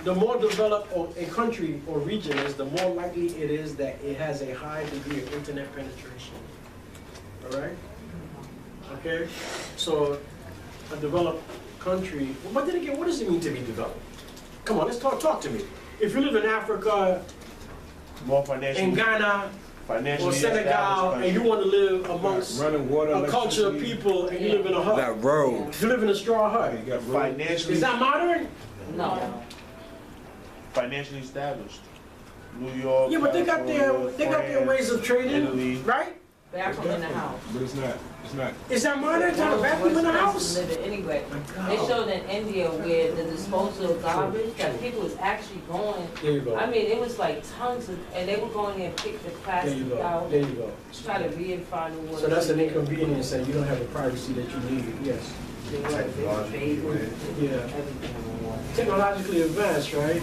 the more developed a country or region is, the more likely it is that it has a high degree of internet penetration. All right? Okay? So, a developed country, but then again, what does it mean to be developed? Come on, let's talk to me. If you live in Africa, more financially, in Ghana, or Senegal, and you want to live amongst water, a culture of people, and you live in a hut. Got roads. You live in a straw hut. financially, Is that modern? No. financially established. New York. Yeah, but they got their France, ways of trading, Italy. right? Bathroom in the house. But it's not. Is that modern to have a bathroom in the house? Anyway, they showed in India where the disposal of garbage, that people was actually going. There you go. I mean, it was like tons of, and they were going there and pick the There you plastic go. out, There you go. try to re-find the water. So that's an inconvenience, and you don't have the privacy that you need. Yes. They were bathing, Yeah. everything in the water. Technologically advanced, right?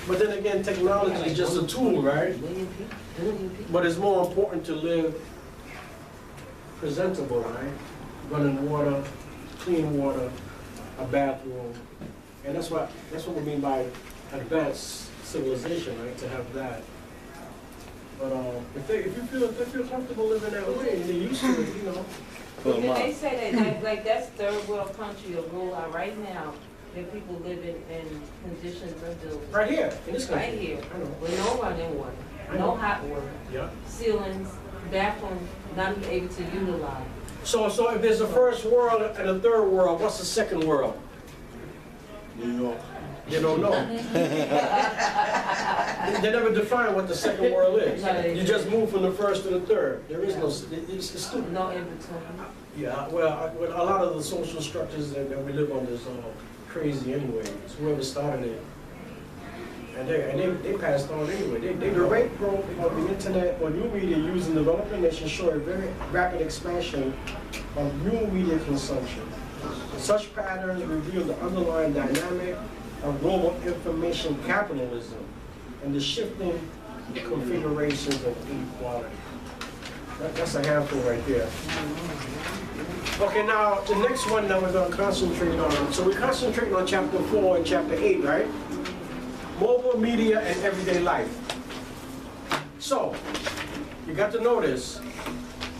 But then again, technology is just a tool, right? Million people. But it's more important to live presentable, right? Running water, clean water, a bathroom, and that's what we mean by advanced civilization, right? To have that. But if you feel comfortable living that way, and they're used to it, you know. But then they say that like that's third world country or rural right now, that people living in conditions of the Right here, in this country. right here, I know. with no running water, no hot water, Yeah. ceilings, bathrooms, not able to utilize. So if there's a first world and a third world, what's the second world? New York. You don't know. They never define what the second world is. You just move from the first to the third. There is no, it's stupid. No in between. Yeah, well, a lot of the social structures that we live under is all crazy anyway. It's whoever started it. And they passed on anyway. The rate growth of the internet or new media used in developing nations show a very rapid expansion of new media consumption. Such patterns reveal the underlying dynamic of global information capitalism and the shifting configurations of inequality. That's a handful right there. Okay, now the next one that we're going to concentrate on. So we're concentrating on chapter 4 and chapter 8, right? Mobile media and everyday life. So, you got to notice,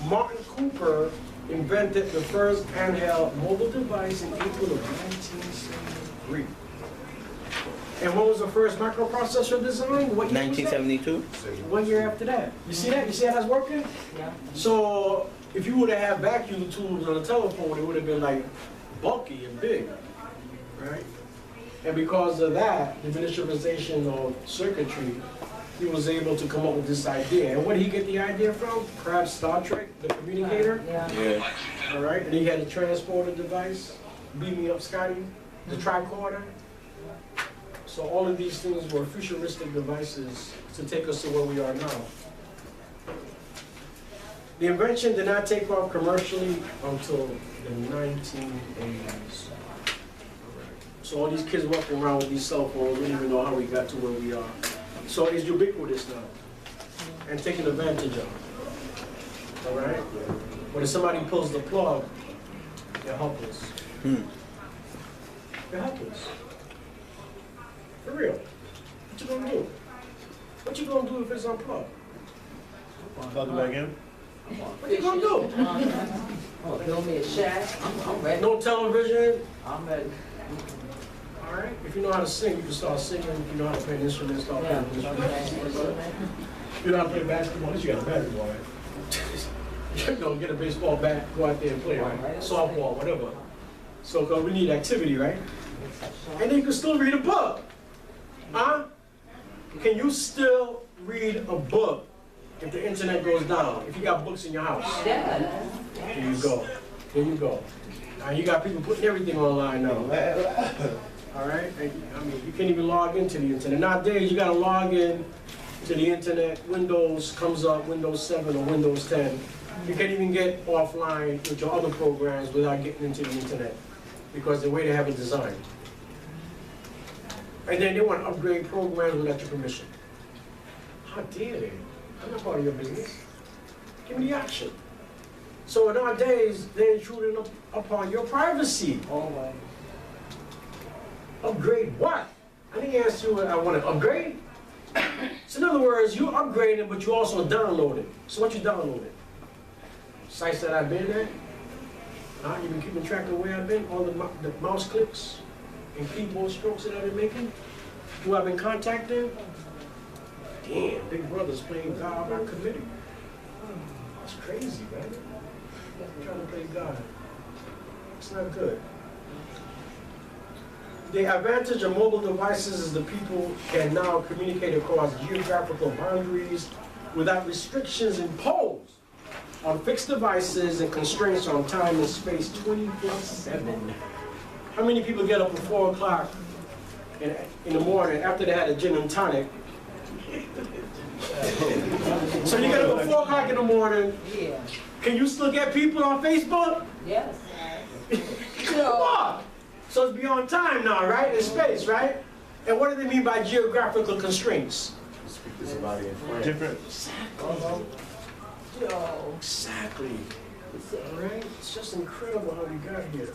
Martin Cooper invented the first handheld mobile device in April of 1973. And what was the first microprocessor design? What year 1972. 1 year after that. You see that? You see how that's working? Yeah. So, if you would have had vacuum tubes on a telephone, it would have been like bulky and big, right? And because of that, the miniaturization of circuitry, he was able to come up with this idea. And where did he get the idea from? Perhaps Star Trek, the communicator. Yeah. All right, and he had a transporter device, beam me up, Scotty, the tricorder. So all of these things were futuristic devices to take us to where we are now. The invention did not take off commercially until the 1980s. So all these kids walking around with these cell phones, we don't even know how we got to where we are. So it's ubiquitous now and taken advantage of. All right? But if somebody pulls the plug, they're helpless. They're helpless. For real. What you gonna do? What you gonna do if it's unplugged? Plug it back in. What you gonna do? Oh, build me a shack. I'm ready. No television? I'm ready. All right. If you know how to sing, you can start singing. If you know how to play an instrument, start playing an instrument. If you know how to play basketball, at least you got a basketball, right? You know, get a baseball bat, go out there and play, right? Softball, whatever. So, cause we need activity, right? And then you can still read a book. Huh? Can you still read a book if the internet goes down? If you got books in your house? Yeah. There you go. There you go. Now you got people putting everything online now. All right? I mean, you can't even log into the internet. Nowadays, you got to log in to the internet. Windows comes up, Windows 7 or Windows 10. You can't even get offline with your other programs without getting into the internet because the way they have it designed. And then they want to upgrade programs without your permission. How dare they? I'm not part of your business. Give me the option. So nowadays, they're intruding upon your privacy. Oh, my. Upgrade what? I think he asked you, I want to upgrade? So in other words, you upgraded, but you also downloaded. So what you downloaded? Sites that I've been at? You've been keeping track of where I've been? All the mouse clicks and keyboard strokes that I've been making? Who I've been contacting? Damn, Big Brother's playing God by committee. That's crazy, man. I'm trying to play God. It's not good. The advantage of mobile devices is that people can now communicate across geographical boundaries without restrictions imposed on fixed devices and constraints on time and space 24/7. How many people get up at 4 o'clock in the morning after they had a gin and tonic? So you get up at 4 o'clock in the morning. Yeah. Can you still get people on Facebook? Yes. Come on. So it's beyond time now, right? It's space, right? And what do they mean by geographical constraints? Speak this about it in French. Different. Exactly. All right? It's just incredible how we got here.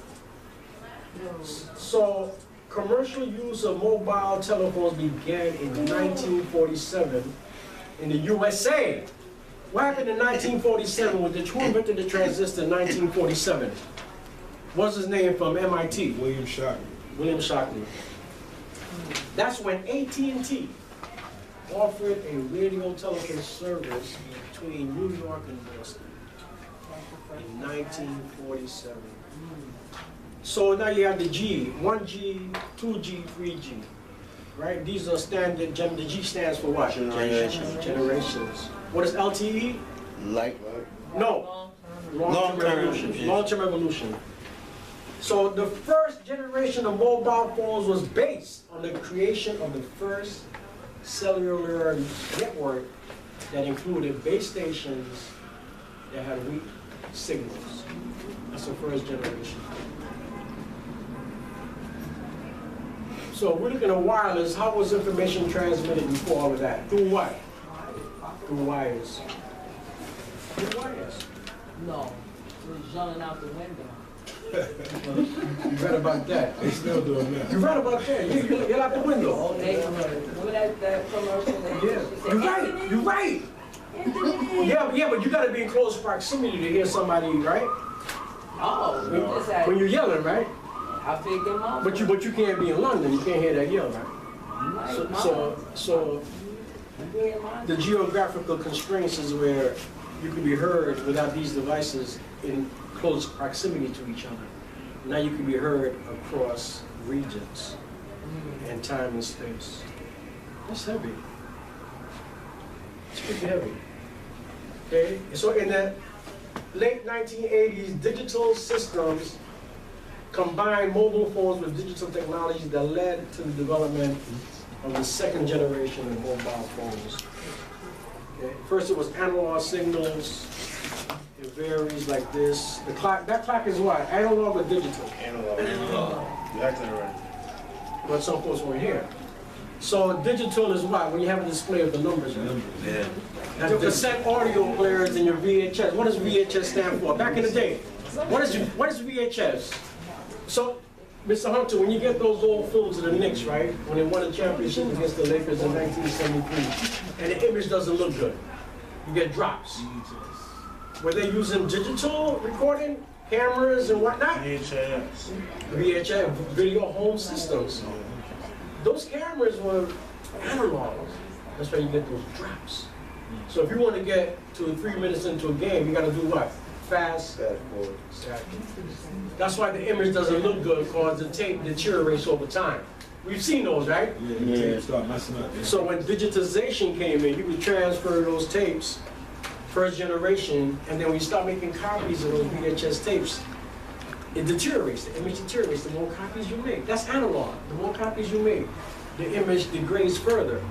So commercial use of mobile telephones began in 1947 in the USA. What happened in 1947 was who invented the transistor in 1947? What's his name from MIT? William Shockley. William Shockley. That's when AT&T offered a radio telephone service between New York and Boston in 1947. So now you have the G, 1G, 2G, 3G, right? These are standard, the G stands for what? Generations. What is LTE? Like. No. Long-term evolution. Long-term evolution. So the first generation of mobile phones was based on the creation of the first cellular network that included base stations that had weak signals. That's the first generation. So we're looking at wireless. How was information transmitted before all of that? Through what? Through wires. Through wires. No, it was yelling out the window. You read about that. They still doing that. You read about that. You're out the window. Oh, they remember that commercial? Yeah. You're right. You're right. Yeah, but you got to be in close proximity to hear somebody, right? Oh, we just had. When you're yelling, right? I picked them up. But you can't be in London. You can't hear that yell, right? So the geographical constraints is where you can be heard without these devices in close proximity to each other. Now you can be heard across regions and time and space. That's heavy. It's pretty heavy. Okay? So in the late 1980s, digital systems combined mobile phones with digital technologies that led to the development of the second generation of mobile phones. Okay? First it was analog signals. It varies like this. The clock, that clock is what? Analog or digital? Analog. You asked that already. But some folks weren't here. So digital is what? When you have a display of the numbers, right? Yeah. The cassette audio players in your VHS. What does VHS stand for? Back in the day, what is VHS? So, Mr. Hunter, when you get those old films of the Knicks, right? When they won a championship against the Lakers in 1973, and the image doesn't look good, you get drops. Were they using digital recording, cameras and whatnot? VHS, video home systems. Those cameras were analog. That's why you get those drops. So if you want to get 2 or 3 minutes into a game, you got to do what? Fast forward. Exactly. That's why the image doesn't look good because the tape deteriorates over time. We've seen those, right? Yeah, the tape start messing up. Yeah. So when digitization came in, you could transfer those tapes, first generation, and then when you start making copies of those VHS tapes, it deteriorates. The image deteriorates the more copies you make. That's analog. The more copies you make, the image degrades further.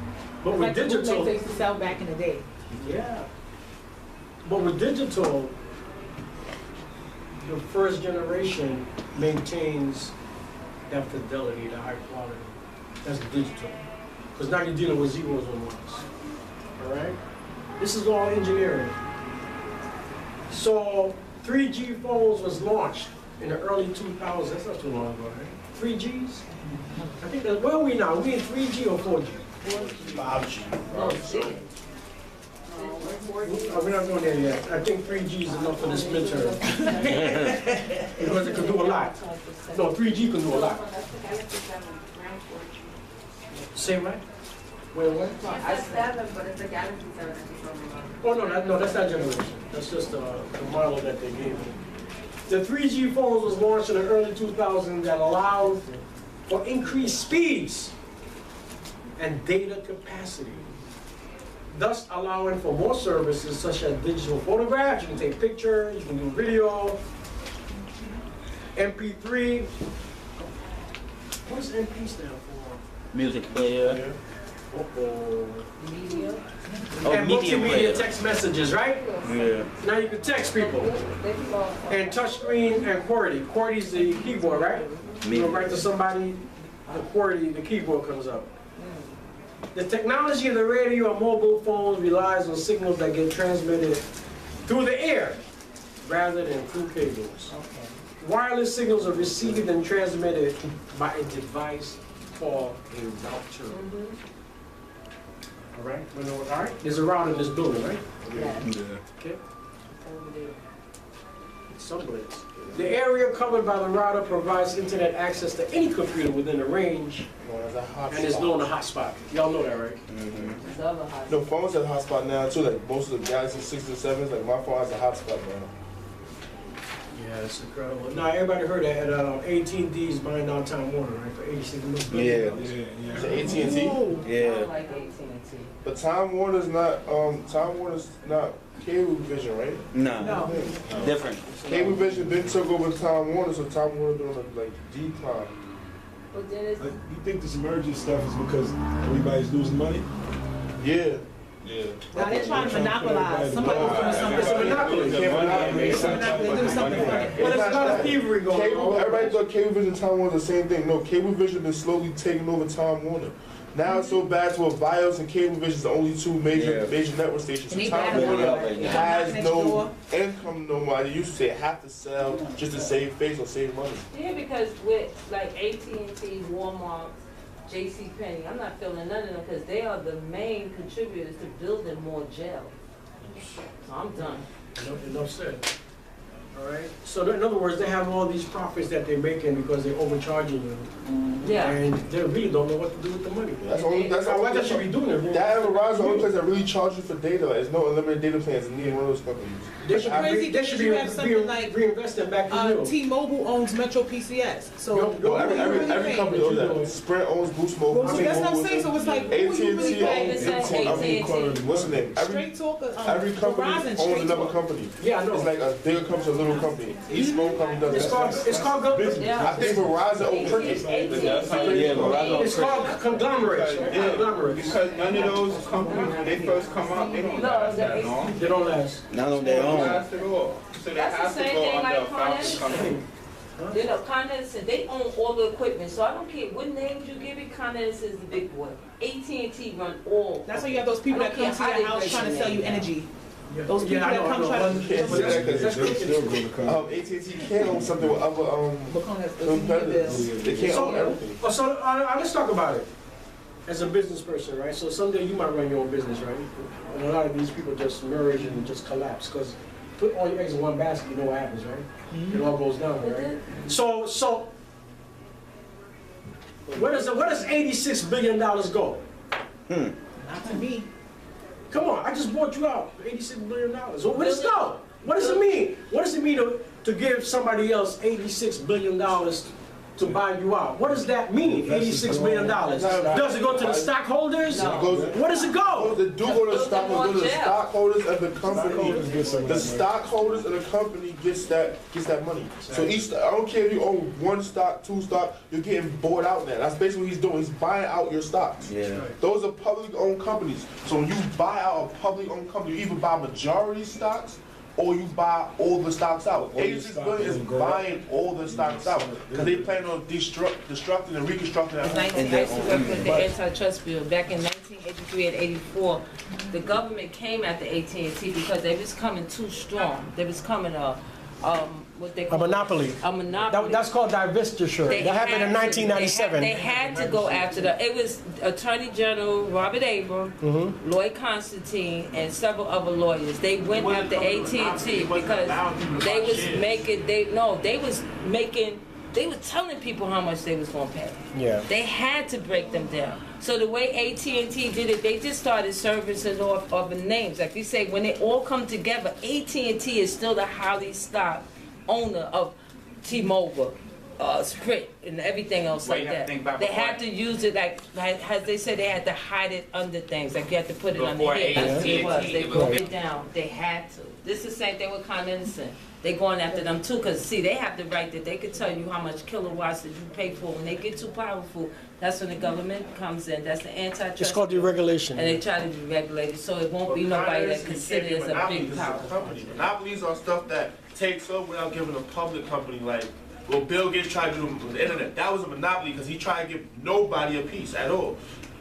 But with like digital, they used to sell back in the day. yeah. But with digital, the first generation maintains that fidelity, the high quality. That's digital. Because now you're dealing with zeros and ones. All right? This is all engineering. So 3G phones was launched in the early 2000s, that's not too long ago, right? 3Gs? I think that, where are we now? We in 3G or 4G? 5G. No, six. We're not going there yet. I think 3G is enough for this midterm. Because it can do a lot. No, 3G can do a lot. Say what? Wait, what? I said 7, but it's a Galaxy 7. Oh, no, that's not generation. That's just the model that they gave me. The 3G phones was launched in the early 2000s that allowed for increased speeds and data capacity, thus allowing for more services such as digital photographs. You can take pictures, you can do video, MP3. What does MP stand for? Music player. Yeah. Uh-oh. Media. Oh, And media multimedia player. text messages, right? Yeah. Now you can text people. And touchscreen and QWERTY. QWERTY's the keyboard, right? You write to somebody, the QWERTY, the keyboard comes up. The technology of the radio and mobile phones relies on signals that get transmitted through the air rather than through cables. Wireless signals are received and transmitted by a device called a router. All right? We know, all right? There's a router in this building, right? Yeah. Okay. Over there. Somewhere. The area covered by the router provides internet access to any computer within the range Known as a hotspot. and is known as a hotspot. Y'all know that, right? There's other hot. No, phones have a hotspot now too. Like most of the Galaxy 6s and 7s, like my phone has a hotspot now. Yeah, it's incredible. Now, everybody heard that AT&T's buying out Time Warner, right, for $86 million. Yeah, Is it AT&T? I Yeah. don't like AT&T. But Time Warner's not Cablevision, right? No. Different. Cablevision then took over Time Warner, so Time Warner doing like decline. But then it's, Like, you think this merger stuff is because everybody's losing money? Yeah. Yeah. Now they're trying to monopolize. Somebody was doing something. It's a monopoly. Can't monopolize. They're doing something for it. But it's not a thievery going Cable, on. everybody thought Cablevision and Time Warner the same thing. No, Cablevision been slowly taking over Time Warner. Now it's so bad to where Bios and Cablevision is the only two major network stations. So And they Time bad Warner right now. has Next no door. income no more. They used to say have to sell just to save face or save money. yeah, because with like AT&T, Walmart, JCPenney, I'm not feeling none of them because they are the main contributors to building more jail. So I'm done. Enough said. All right? So in other words, they have all these profits that they're making because they're overcharging you. Yeah. And they really don't know what to do with the money. That's all. That's all. Why they should be doing it? That and Verizon, the only place that really charges you for data. Like, there's no unlimited data plans in neither one of those companies. They should, Crazy they should be you have something like, reinvesting back in you. T-Mobile owns Metro PCS, so. No, every company owns But you that. Sprint owns Boost Mobile. Well, that's what I'm saying, so it's like, who AT&T you really paying? owns. AT&T. What's the name? Straight talk, Every company Verizon, owns straight another talk. company. Yeah, I know. It's like a bigger company, a little company. Each small company does It's called government. Yeah. I think Verizon owns Cricket. Yeah, Verizon. It's called conglomerates. Yeah, Conglomerates. because none of those companies, when they first come out, they don't No, last the that long. They don't last. None of They their don't own. last at all. So they That's the have to same go thing under like a founding Con company. You know, Con Edison, they own all the equipment, so I don't care what names you give it, Con Edison is the big boy. AT&T run all. That's why you have those people that come to your house trying to sell you energy. Those people that come trying to. Can't say that That's because Still going to come. AT&T can't own something with other competitors. They can't own everything. So let's talk about it. As a business person, right? So someday you might run your own business, right? And a lot of these people just merge and just collapse because put all your eggs in one basket, you know what happens, right? It all goes down, right? So where does $86 billion go? Not to me. Come on, I just bought you out for $86 billion. So where does it go? What does it mean? What does it mean to give somebody else $86 billion to buy you out? What does that mean, $86 billion? Does it go to the stockholders? No. Where does it go? They do go to the stockholders. The stockholders of the company. Stockholders get some of The that money. stockholders of the company gets that money. So each, I don't care if you own one stock, two stock, you're getting bought out now. That's basically what he's doing. He's buying out your stocks. Yeah. Those are publicly owned companies. So when you buy out a publicly owned company, you either buy majority stocks or you buy all the stocks out. All the 86 stock billion is doesn't go up. buying all the stocks out because they plan on destructing and reconstructing that. I used to work with the antitrust bill back in 1983 and 84. The government came after AT&T because they was coming too strong. They was coming what they A call monopoly. a monopoly. That's called divestiture. They That happened in had to- 1997. They had to go after the. It was Attorney General Robert Abram, Lloyd Constantine, and several other lawyers. They went after AT&T because they was making. They were telling people how much they was gonna pay. Yeah. They had to break them down. So the way AT&T did it, they just started servicing off of the names. Like you say, when they all come together, AT&T is still the highly stocked owner of T-Mobile, Sprint, and everything else Well, like you have that. to think about They before- had to use it like as they said, they had to hide it under things. Like you had to put it under Before here. That's what it AT&T, was. They it was broke big. it down. They had to. This is the same thing with Con Edison. They going after them too, because see, they have the right that they could tell you how much kilowatts that you pay for. When they get too powerful, that's when the government comes in. That's the antitrust. It's called deregulation. And they try to deregulate it, so it won't be nobody that considers as a big power. Monopolies are stuff that takes over without giving a public company like. Well, Bill Gates tried to do with the internet. That was a monopoly because he tried to give nobody a piece at all.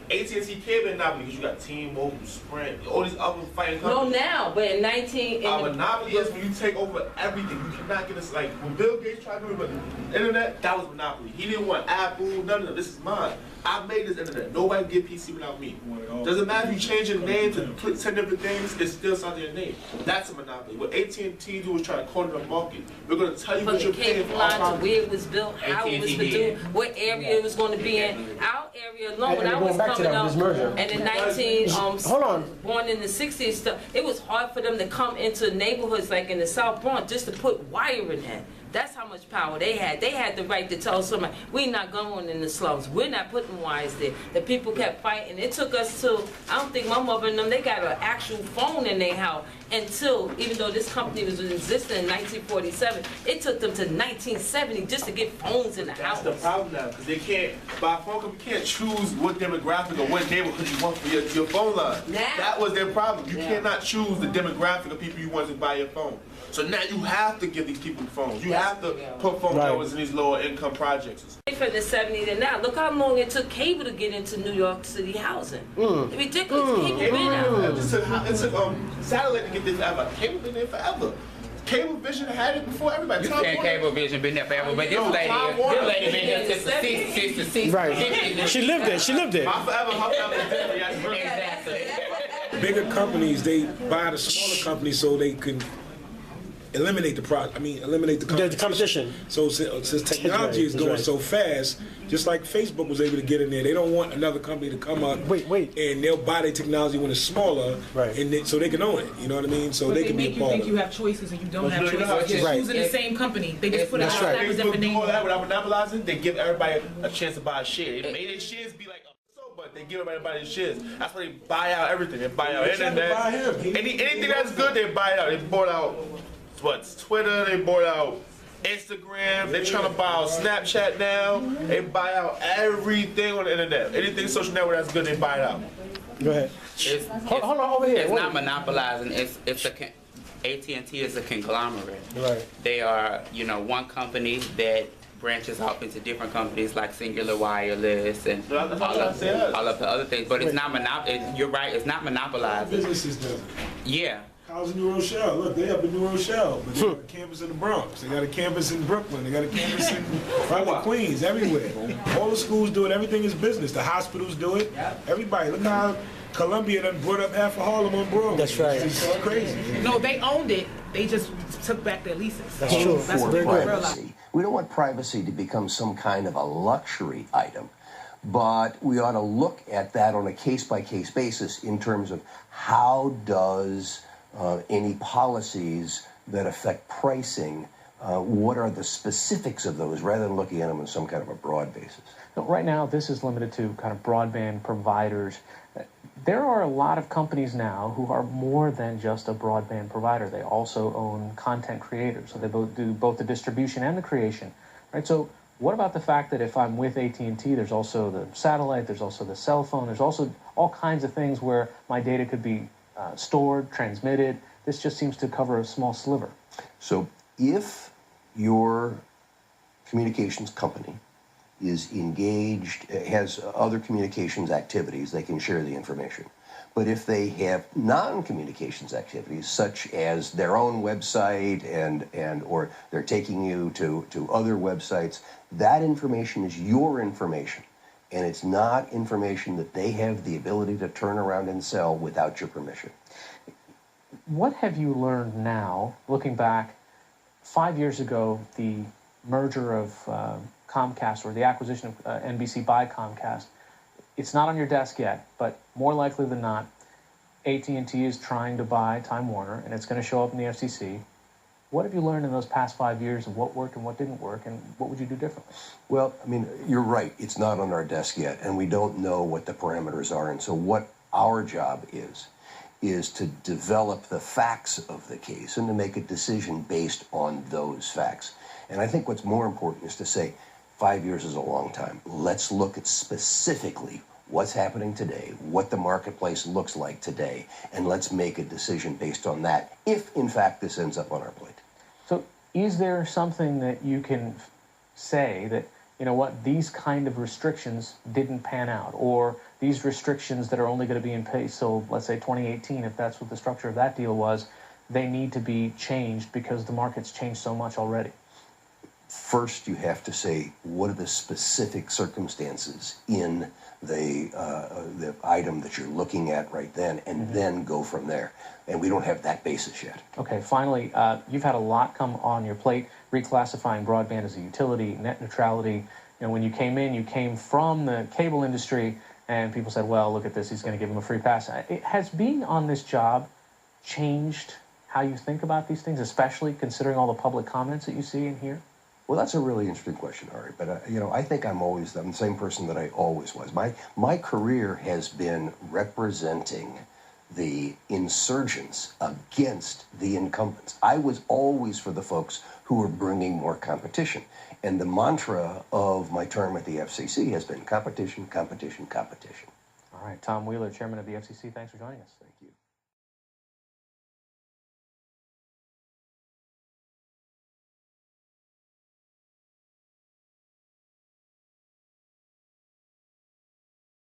AT&T can't be a monopoly because you got T-Mobile, Sprint, all these other fighting No, companies. now, but in 19... A monopoly is when you take over everything. You cannot get this, like, when Bill Gates tried to do it with the internet, that was monopoly. He didn't want Apple, none of them. This is mine. I made this internet. Nobody can get PC without me. Doesn't matter if you change your name to put 10 different things, it's still something in your name. That's a monopoly. What AT&T do is try to corner the market. We're going to tell you From what the you're paying cable for. line to where it was built, how it was AT&T produced, what area it was going to be in. Our area alone, when And I going was back to coming that, up, this merger. and in 19, Hold on. born in the 60s, stuff, it was hard for them to come into neighborhoods like in the South Bronx just to put wiring in. That's how much power they had. They had the right to tell somebody, we're not going in the slums. We're not putting wires there. The people kept fighting. It took us to, I don't think my mother and them, they got an actual phone in their house until, even though this company was existing in 1947, it took them to 1970 just to get phones in the house. That's the problem now, because they can't, by phone company, you can't choose what demographic or what neighborhood you want for your phone line. Now. That was their problem. You Yeah. cannot choose the demographic of people you want to buy your phone. So now you have to give these people phones. You have to put phone Right. numbers in these lower income projects. From the 70s to now, look how long it took cable to get into New York City housing. It's ridiculous. Cable been out. It took satellite to get this forever. Cable been there forever. Cablevision had it before everybody. You Time saying Warner- Cablevision been there forever, but No, Time Warner. this lady been here since the 60s. Right. She lived it. She lived it. My forever, my forever is different. Yeah, it's really- Exactly. Bigger companies, they buy the smaller companies so they can eliminate eliminate the The competition. competition. So since technology is That's going right. so fast, just like Facebook was able to get in there, they don't want another company to come up. Wait. And they'll buy their technology when it's smaller, Right. and so they can own it. You know what I mean? So But they they can be make a you part think of you it. have choices and you don't But have you know how choices. it's Just right. using the same company. They just put a That's right. different Facebook name do all that on it. without monopolizing. They give everybody a chance to buy a share. They made their shares be like so, but they give everybody shares. That's why they buy out everything. They buy out They tried to internet. buy him. Anything that's good, they buy it out. They bought out Twitter. They bought out Instagram. They're trying to buy out Snapchat now. They buy out everything on the internet. Anything social network that's good, they buy it out. Go ahead. It's, Hold on over here. It's Wait. not monopolizing. It's AT&T is a conglomerate. Right. They are, one company that branches off into different companies like Singular Wireless and That's what I said. all of the other things. But it's not You're right. It's not monopolizing. Businesses do. Yeah. How's New Rochelle? Look, they up in New Rochelle, but they got a campus in the Bronx. They got a campus in Brooklyn. They got a campus in probably Queens, everywhere. All the schools do it. Everything is business. The hospitals do it. Everybody. Look how Columbia done brought up half of Harlem on Broadway. That's right. It's crazy. No, they owned it. They just took back their leases. That's true. That's what Very they good. realized. We don't want privacy to become some kind of a luxury item, but we ought to look at that on a case-by-case basis in terms of how does any policies that affect pricing, what are the specifics of those, rather than looking at them on some kind of a broad basis. No, right now, this is limited to kind of broadband providers. There are a lot of companies now who are more than just a broadband provider. They also own content creators, so they both do both the distribution and the creation, right? So what about the fact that if I'm with AT&T, there's also the satellite, there's also the cell phone, there's also all kinds of things where my data could be stored, transmitted. This just seems to cover a small sliver. So if your communications company is engaged, has other communications activities, they can share the information. But if they have non-communications activities, such as their own website or they're taking you to other websites, that information is your information. And it's not information that they have the ability to turn around and sell without your permission. What have you learned now, looking back 5 years ago, the merger of Comcast, or the acquisition of NBC by Comcast? It's not on your desk yet, but more likely than not, AT&T is trying to buy Time Warner, and it's going to show up in the FCC. What have you learned in those past 5 years of what worked and what didn't work, and what would you do differently? Well, I mean, you're right. It's not on our desk yet, and we don't know what the parameters are. And so what our job is to develop the facts of the case and to make a decision based on those facts. And I think what's more important is to say, 5 years is a long time. Let's look at specifically what's happening today, what the marketplace looks like today, and let's make a decision based on that, if in fact this ends up on our plate. So is there something that you can say that, you know what, these kind of restrictions didn't pan out, or these restrictions that are only going to be in place, so let's say 2018, if that's what the structure of that deal was, they need to be changed because the market's changed so much already? First, you have to say, what are the specific circumstances in the item that you're looking at right then, and then go from there. And we don't have that basis yet. Okay, finally, you've had a lot come on your plate, reclassifying broadband as a utility, net neutrality. You know, when you came from the cable industry, and people said, well, look at this, he's going to give him a free pass. Has being on this job changed how you think about these things, especially considering all the public comments that you see and hear? Well, that's a really interesting question, Ari. But you know, I think I'm the same person that I always was. My career has been representing the insurgents against the incumbents. I was always for the folks who were bringing more competition. And the mantra of my term at the FCC has been competition, competition, competition. All right, Tom Wheeler, Chairman of the FCC, thanks for joining us. Thank you.